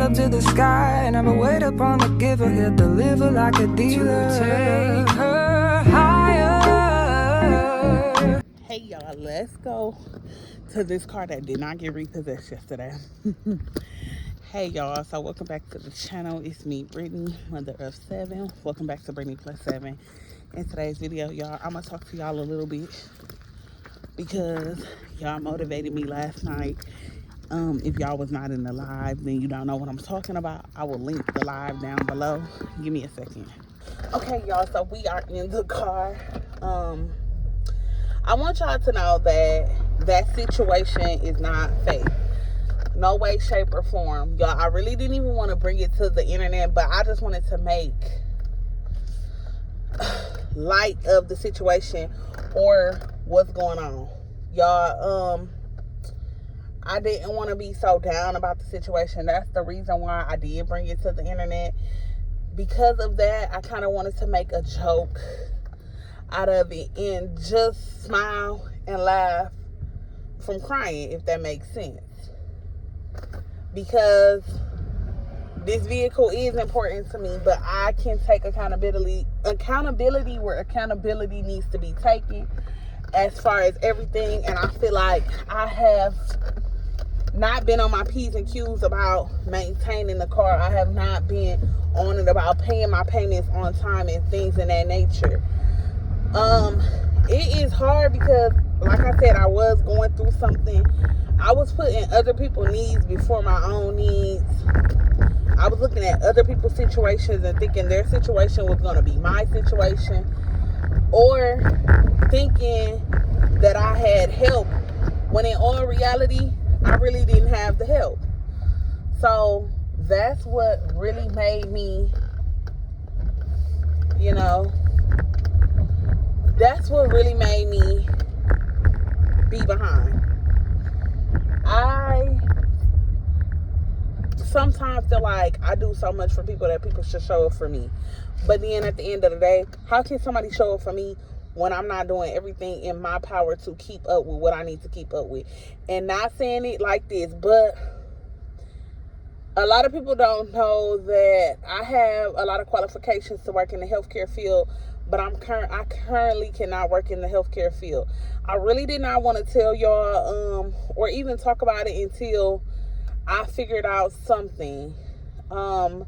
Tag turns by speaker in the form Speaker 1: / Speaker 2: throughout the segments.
Speaker 1: up to the sky. Never wait upon the giver, he'll deliver like a dealer. To take her higher.
Speaker 2: Hey y'all, let's go to this car that did not get repossessed yesterday. Hey y'all, so welcome back to the channel. It's me, Brittney, mother of 7. Welcome back to Brittney Plus 7. In today's video, y'all, I'm gonna talk to y'all a little bit because y'all motivated me last night. If y'all was not in the live, then you don't know what I'm talking about. I will link the live down below. Give me a second. Okay, y'all, so we are in the car. I want y'all to know that that situation is not fake. No way, shape, or form. Y'all, I really didn't even want to bring it to the internet, but I just wanted to make light of the situation or what's going on. Y'all, I didn't want to be so down about the situation. That's the reason why I did bring it to the internet. Because of that, I kind of wanted to make a joke out of it and just smile and laugh from crying, if that makes sense. Because this vehicle is important to me, but I can take accountability where accountability needs to be taken as far as everything. And I feel like I have not been on my P's and Q's about maintaining the car. I have not been on it about paying my payments on time and things in that nature. It is hard because, like I said, I was going through something. I was putting other people's needs before my own needs. I was looking at other people's situations and thinking their situation was going to be my situation, or thinking that I had help when in all reality I really didn't have the help. So that's what really made me, that's what really made me be behind. I sometimes feel like I do so much for people that people should show up for me. But then at the end of the day, how can somebody show up for me when I'm not doing everything in my power to keep up with what I need to keep up with? And not saying it like this, but a lot of people don't know that I have a lot of qualifications to work in the healthcare field, but I currently cannot work in the healthcare field. I really did not want to tell y'all or even talk about it until I figured out something. Y'all,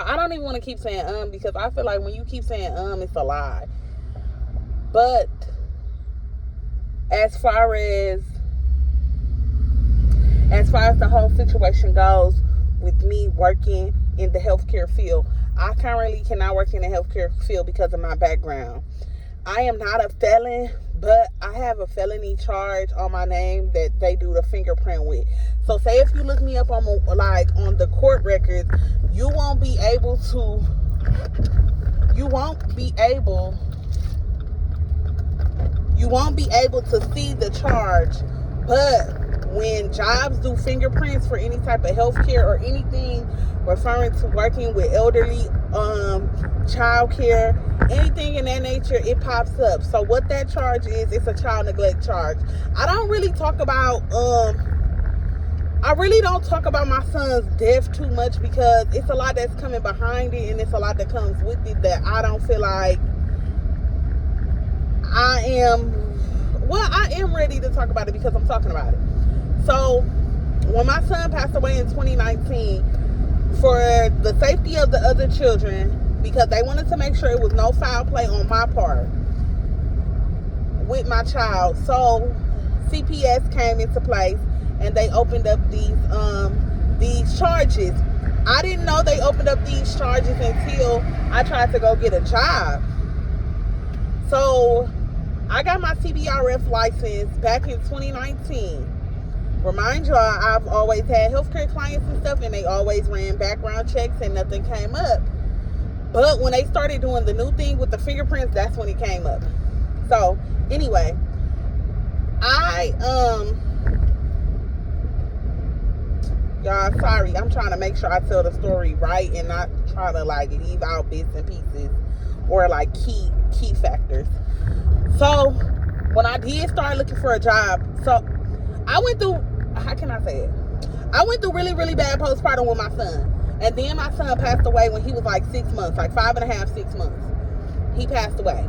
Speaker 2: I don't even want to keep saying because I feel like when you keep saying it's a lie. But as far as the whole situation goes with me working in the healthcare field, I currently cannot work in the healthcare field because of my background. I am not a felon, but I have a felony charge on my name that they do the fingerprint with. So say if you look me up on the court records, you won't be able to see the charge. But when jobs do fingerprints for any type of healthcare or anything referring to working with elderly, child care, anything in that nature, it pops up. So what that charge is, it's a child neglect charge. I really don't talk about my son's death too much because it's a lot that's coming behind it and it's a lot that comes with it that I don't feel like I am ready to talk about it because I'm talking about it. So when my son passed away in 2019, for the safety of the other children, because they wanted to make sure it was no foul play on my part with my child, so CPS came into place and they opened up these charges. I didn't know they opened up these charges until I tried to go get a job. So I got my CBRF license back in 2019. Remind y'all, I've always had healthcare clients and stuff, and they always ran background checks and nothing came up. But when they started doing the new thing with the fingerprints, that's when it came up. So anyway, y'all, sorry, I'm trying to make sure I tell the story right and not try to leave out bits and pieces or key factors. So when I did start looking for a job, so I went through, how can I say it? I went through really, really bad postpartum with my son. And then my son passed away when he was like 6 months, like 5.5, 6 months. He passed away.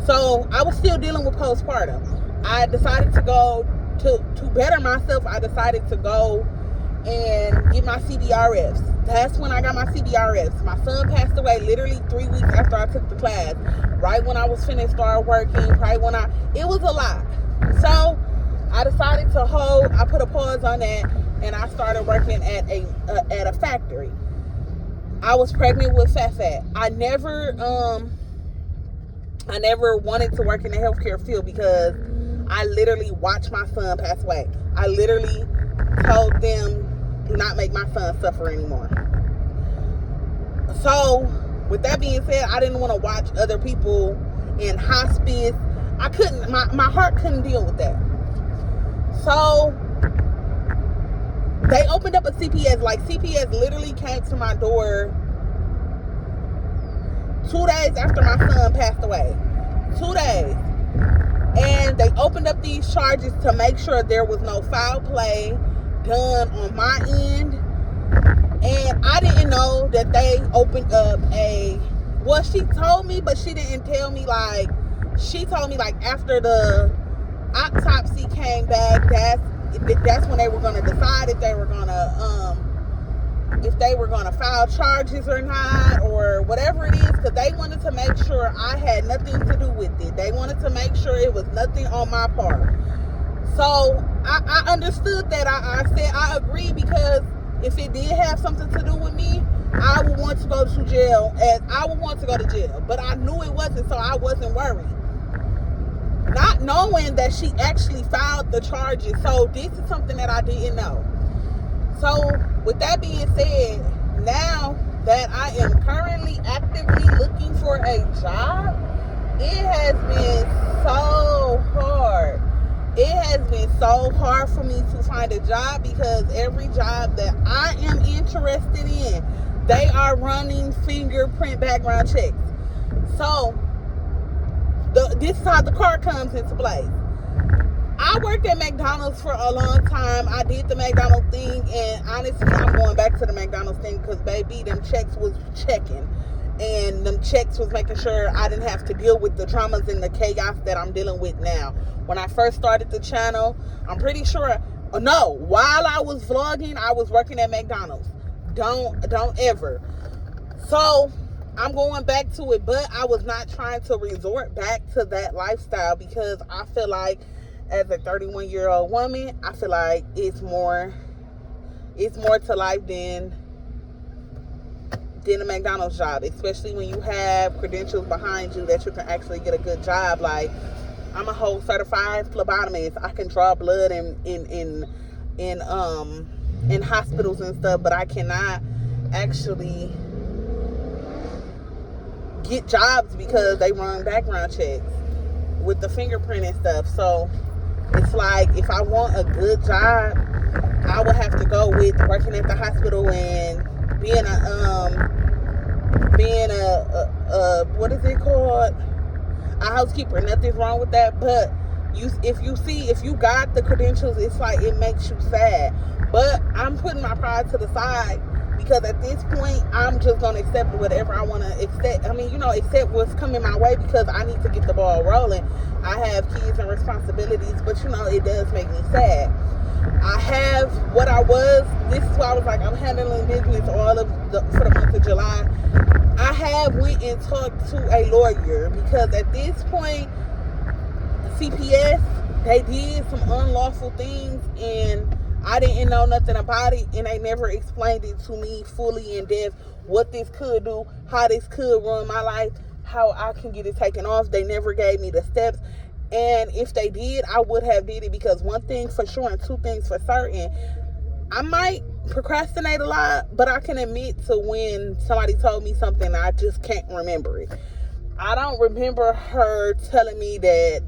Speaker 2: So I was still dealing with postpartum. I decided to go to better myself. I decided to go and get my CBRFs. That's when I got my CBRFs. My son passed away literally 3 weeks after I took the class. Right when I was finished start working. It was a lot. So I decided to I put a pause on that, and I started working at a factory. I was pregnant with FatFat. I never wanted to work in the healthcare field because I literally watched my son pass away. I literally told them, do not make my son suffer anymore. So, with that being said, I didn't want to watch other people in hospice. I couldn't, my heart couldn't deal with that. So, they opened up a CPS. Like, CPS literally came to my door 2 days after my son passed away. 2 days. And they opened up these charges to make sure there was no foul play done on my end. And I didn't know that they opened up she told me, but she didn't tell me. Like, she told me, like, after the autopsy came back, that's when they were going to decide if they were going to file charges or not, or whatever it is, because they wanted to make sure I had nothing to do with it. They wanted to make sure it was nothing on my part. So I understood that. I said I agree, because if it did have something to do with me, I would want to go to jail, but I knew it wasn't, so I wasn't worried. Not knowing that she actually filed the charges. So this is something that I didn't know. So with that being said, now that I am currently actively looking for a job, it has been so hard. It has been so hard for me to find a job, because every job that I am interested in, they are running fingerprint background checks. So this is how the card comes into play. I worked at McDonald's for a long time. I did the McDonald's thing, and honestly, I'm going back to the McDonald's thing because, baby, them checks was checking. And them checks was making sure I didn't have to deal with the traumas and the chaos that I'm dealing with now. When I first started the channel, I'm pretty sure, while I was vlogging, I was working at McDonald's. Don't ever. So I'm going back to it, but I was not trying to resort back to that lifestyle, because I feel like, as a 31-year-old woman, I feel like it's more to life than a McDonald's job, especially when you have credentials behind you that you can actually get a good job. Like, I'm a whole certified phlebotomist. I can draw blood in hospitals and stuff, but I cannot actually get jobs because they run background checks with the fingerprint and stuff. So it's like, if I want a good job, I would have to go with working at the hospital and being a what is it called? A housekeeper. Nothing's wrong with that, but if you got the credentials, it's like, it makes you sad. But I'm putting my pride to the side, because at this point, I'm just gonna accept whatever I want to accept. Accept what's coming my way, because I need to get the ball rolling. I have kids and responsibilities, but it does make me sad. I have what I was. This is why I was like, I'm handling business for the month of July. I have went and talked to a lawyer, because at this point, CPS, they did some unlawful things, and I didn't know nothing about it, and they never explained it to me fully in depth, what this could do, how this could ruin my life, how I can get it taken off. They never gave me the steps, and if they did, I would have did it, because one thing for sure and two things for certain, I might procrastinate a lot, but I can admit to when somebody told me something, I just can't remember it. I don't remember her telling me that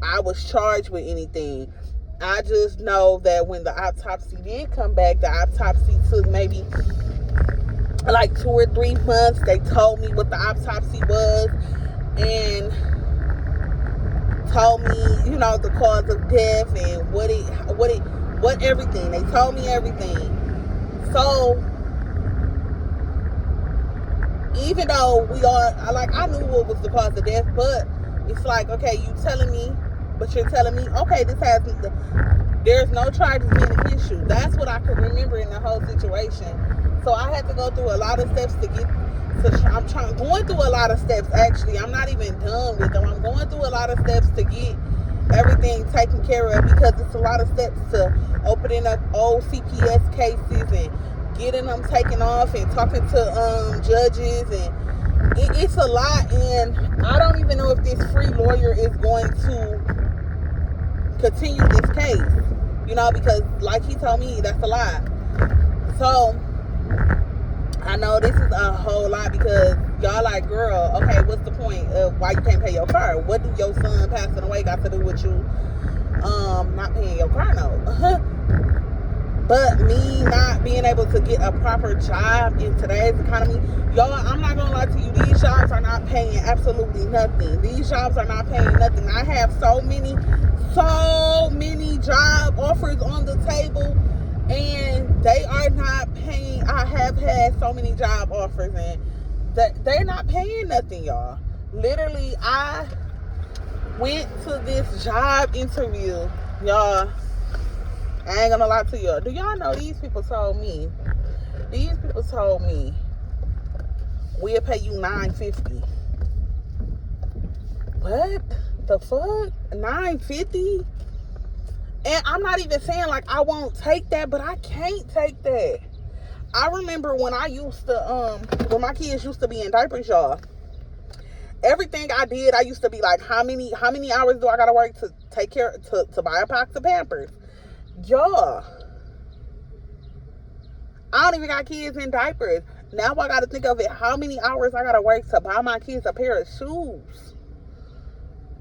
Speaker 2: I was charged with anything. I just know that when the autopsy did come back, the autopsy took maybe like 2 or 3 months. They told me what the autopsy was and told me, the cause of death and what it What everything? They told me everything. So even though I knew what was the cause of death, but it's like, okay, you telling me, but you're telling me, okay, there's no charges being against you. That's what I could remember in the whole situation. So I had to go through a lot of steps to get going through a lot of steps, actually. I'm not even done with them. I'm going through a lot of steps to get everything taken care of, because it's a lot of steps to opening up old CPS cases and getting them taken off and talking to judges, and it's a lot. And I don't even know if this free lawyer is going to continue this case, because like he told me, that's a lot. So I know this is a whole lot, because y'all like, girl, okay, what's the point of why you can't pay your car? What do your son passing away got to do with you not paying your car note? But me not being able to get a proper job in today's economy, y'all, I'm not gonna lie to you, these jobs are not paying absolutely nothing. These jobs are not paying nothing. I have so many job offers on the table, and they are not paying. I have had so many job offers, and they're not paying nothing, y'all. Literally, I went to this job interview, y'all. I ain't gonna lie to y'all. Do y'all know these people told me we'll pay you $9.50. What the fuck? $9.50? And I'm not even saying like I won't take that, but I can't take that. I remember when I used to when my kids used to be in diapers, y'all. Everything I did, I used to be like, how many hours do I gotta work to take care to buy a box of Pampers? Y'all, I don't even got kids in diapers. Now I gotta think of it, how many hours I gotta work to buy my kids a pair of shoes,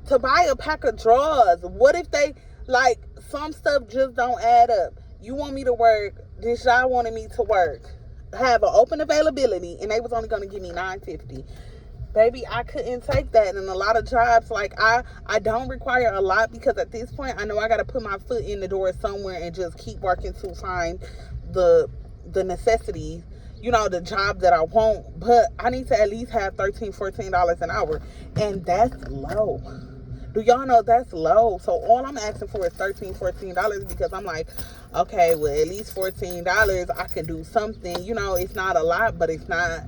Speaker 2: to buy a pack of drawers. What if they, like, some stuff just don't add up? You want me to work, this job wanted me to work, have an open availability, and they was only gonna give me $9.50. Baby, I couldn't take that. And a lot of jobs, like, I don't require a lot, because at this point I know I got to put my foot in the door somewhere and just keep working to find the necessities, the job that I want. But I need to at least have $13-14 an hour, and that's low. Do y'all know that's low? So all I'm asking for is $13-14, because I'm like, okay, well, at least $14 I can do something. It's not a lot, but it's not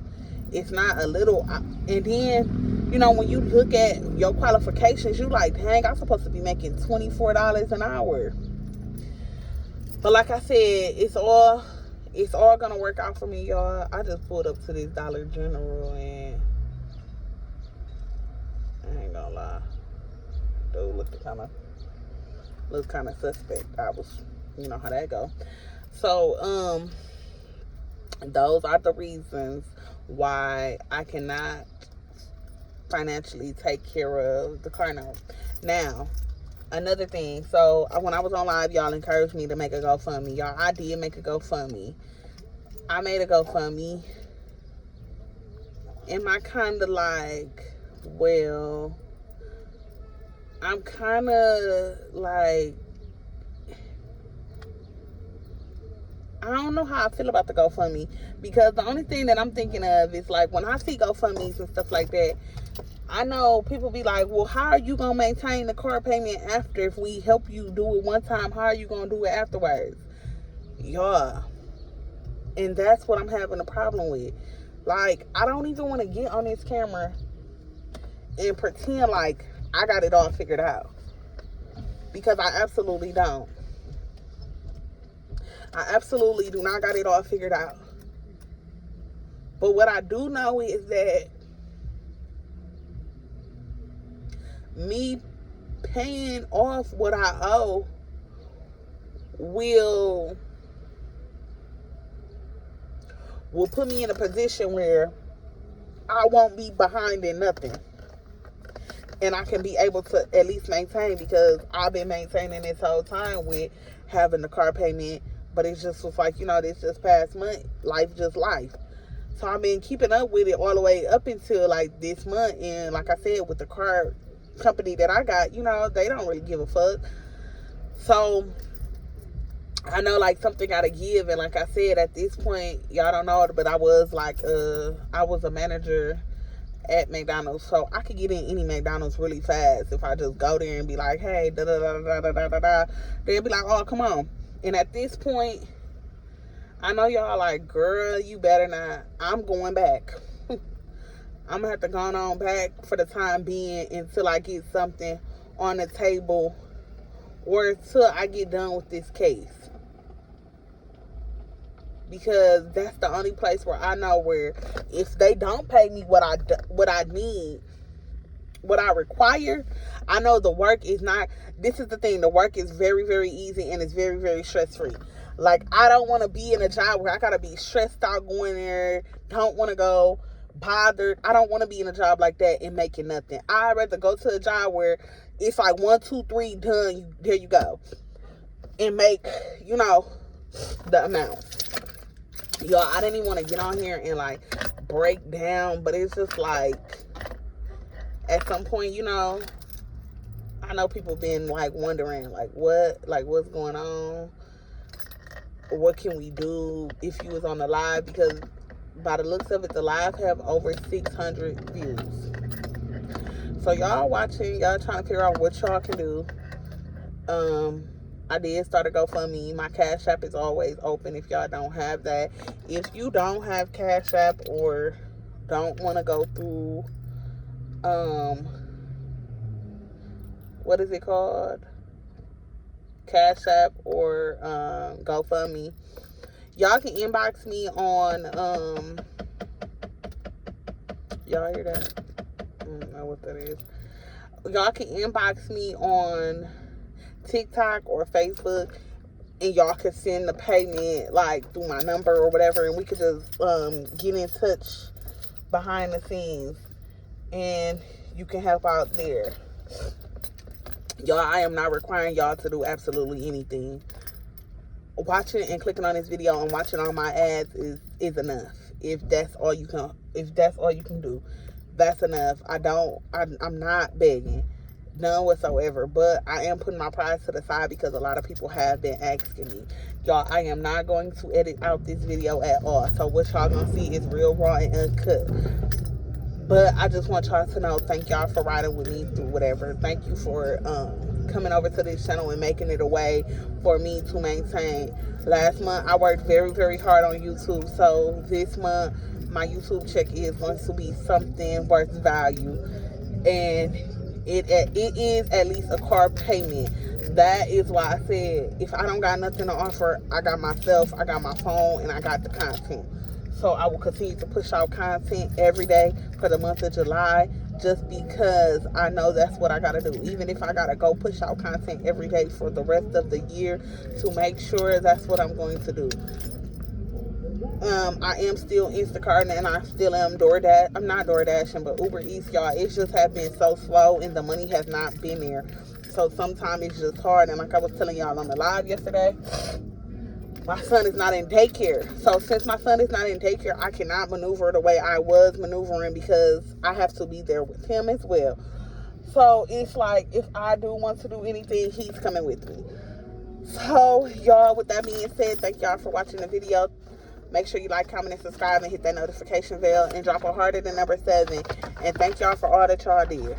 Speaker 2: a little. And then, when you look at your qualifications, you like, dang, I'm supposed to be making $24 an hour. But like I said, it's all gonna work out for me, y'all. I just pulled up to this Dollar General, and I ain't gonna lie, dude looked kind of suspect. I was, how that go. So those are the reasons why I cannot financially take care of the car note. Now, another thing. So when I was on live, y'all encouraged me to make a GoFundMe. Y'all, I did make a GoFundMe. I made a GoFundMe. Am I kind of like, well, I'm kind of like, I don't know how I feel about the GoFundMe, because the only thing that I'm thinking of is, like, when I see GoFundMes and stuff like that, I know people be like, well, how are you going to maintain the car payment after? If we help you do it one time, how are you going to do it afterwards? Yeah. And that's what I'm having a problem with. Like, I don't even want to get on this camera and pretend like I got it all figured out, because I absolutely don't. I absolutely do not got it all figured out. But what I do know is that me paying off what I owe will put me in a position where I won't be behind in nothing. And I can be able to at least maintain, because I've been maintaining this whole time with having the car payment. But it just was like, this just past month, life. So I've been keeping up with it all the way up until like this month. And like I said, with the car company that I got, they don't really give a fuck. So I know like something gotta give, and like I said, at this point, y'all don't know it, but I was like I was a manager at McDonald's, so I could get in any McDonald's really fast if I just go there and be like, hey, da da da da da da da da. They'd be like, oh, come on. And at this point, I know y'all like, girl, you better not. I'm going back. I'm gonna have to go on back for the time being until I get something on the table, or until I get done with this case. Because that's the only place where I know where if they don't pay me what I need, what I require, I know the work is not. This is the thing. The work is very, very easy and it's very, very stress free. Like, I don't want to be in a job where I gotta be stressed out going there. Don't want to go bothered. I don't want to be in a job like that and making nothing. I'd rather go to a job where it's like 1, 2, 3 done. There you go, and make the amount. Y'all, I didn't even want to get on here and like break down, but it's just like at some point, I know people been like wondering like what's going on, what can we do if you was on the live, because by the looks of it, the live have over 600 views. So y'all watching, y'all trying to figure out what y'all can do. I did start a GoFundMe. My Cash App is always open if y'all don't have that. If you don't have Cash App or don't want to go through, what is it called? Cash App or GoFundMe, y'all can inbox me on, y'all hear that? I don't know what that is. Y'all can inbox me on TikTok or Facebook, and y'all can send the payment like through my number or whatever, and we could just get in touch behind the scenes, and you can help out there. Y'all, I am not requiring y'all to do absolutely anything. Watching and clicking on this video and watching all my ads is enough. If that's all you can do, that's enough. I'm not begging. None whatsoever, but I am putting my pride to the side because a lot of people have been asking me. Y'all, I am not going to edit out this video at all. So what y'all gonna see is real raw and uncut. But I just want y'all to know, thank y'all for riding with me through whatever. Thank you for coming over to this channel and making it a way for me to maintain. Last month, I worked very, very hard on YouTube. So this month, my YouTube check is going to be something worth value. And it is at least a car payment. That is why I said, if I don't got nothing to offer, I got myself, I got my phone, and I got the content. So I will continue to push out content every day for the month of July, just because I know that's what I got to do. Even if I got to go push out content every day for the rest of the year to make sure that's what I'm going to do. I am still Instacarting, and I still am DoorDash. I'm not DoorDashing, but Uber Eats, y'all. It just has been so slow, and the money has not been there. So sometimes it's just hard. And like I was telling y'all on the live yesterday, my son is not in daycare. So since my son is not in daycare, I cannot maneuver the way I was maneuvering because I have to be there with him as well. So it's like, if I do want to do anything, he's coming with me. So y'all, with that being said, thank y'all for watching the video. Make sure you like, comment, and subscribe, and hit that notification bell, and drop a heart at the number 7. And thank y'all for all that y'all did.